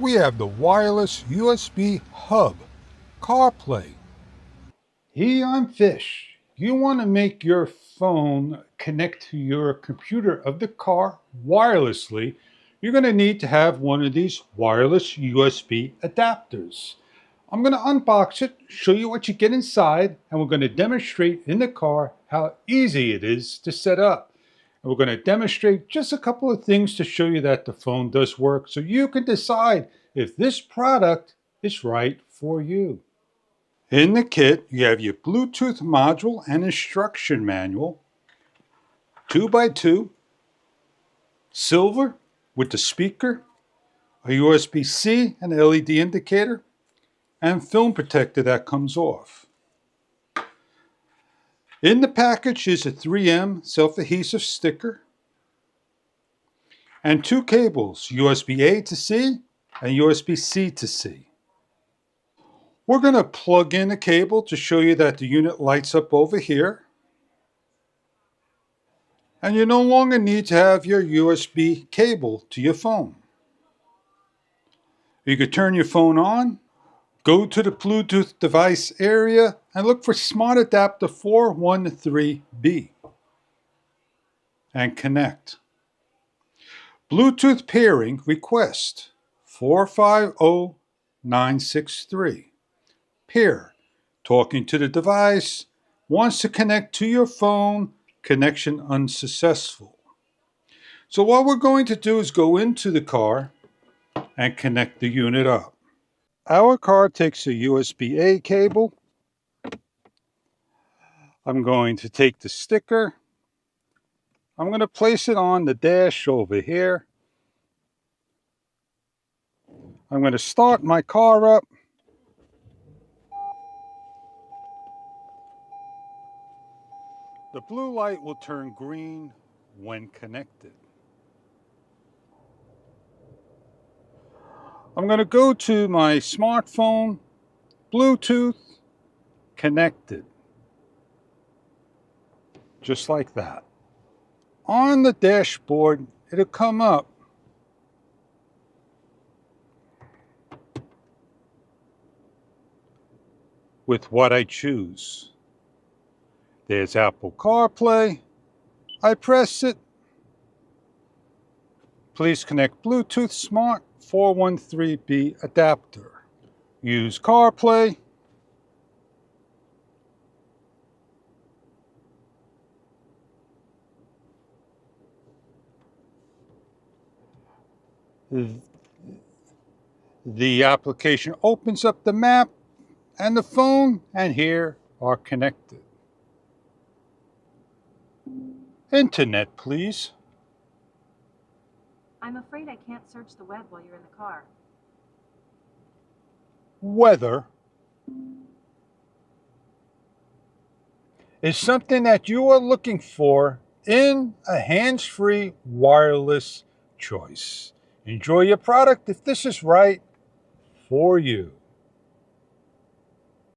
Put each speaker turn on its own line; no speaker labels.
we have the wireless USB hub, CarPlay. Hey, I'm Fish. You want to make your phone connect to your computer of the car wirelessly, you're going to need to have one of these wireless USB adapters. I'm going to unbox it, show you what you get inside, and we're going to demonstrate in the car how easy it is to set up. And we're going to demonstrate just a couple of things to show you that the phone does work so you can decide if this product is right for you. In the kit, you have your Bluetooth module and instruction manual, 2x2, silver with the speaker, a USB-C and LED indicator, and film protector that comes off. In the package is a 3M self-adhesive sticker and two cables, USB-A to C and USB-C to C. We're going to plug in a cable to show you that the unit lights up over here. And you no longer need to have your USB cable to your phone. You could turn your phone on, go to the Bluetooth device area, and look for Smart Adapter 413B and connect. Bluetooth pairing request 450963. Pair, talking to the device, wants to connect to your phone, connection unsuccessful. So what we're going to do is go into the car and connect the unit up. Our car takes a USB-A cable. I'm going to take the sticker. I'm going to place it on the dash over here. I'm going to start my car up. The blue light will turn green when connected. I'm going to go to my smartphone, Bluetooth, connected. Just like that. On the dashboard, it'll come up with what I choose. There's Apple CarPlay. I press it. Please connect Bluetooth Smart 413B adapter. Use CarPlay. The application opens up the map and the phone, and here are connected. Internet, please.
I'm afraid I can't search the web while you're in the car.
Weather is something that you are looking for in a hands-free wireless choice. Enjoy your product if this is right for you.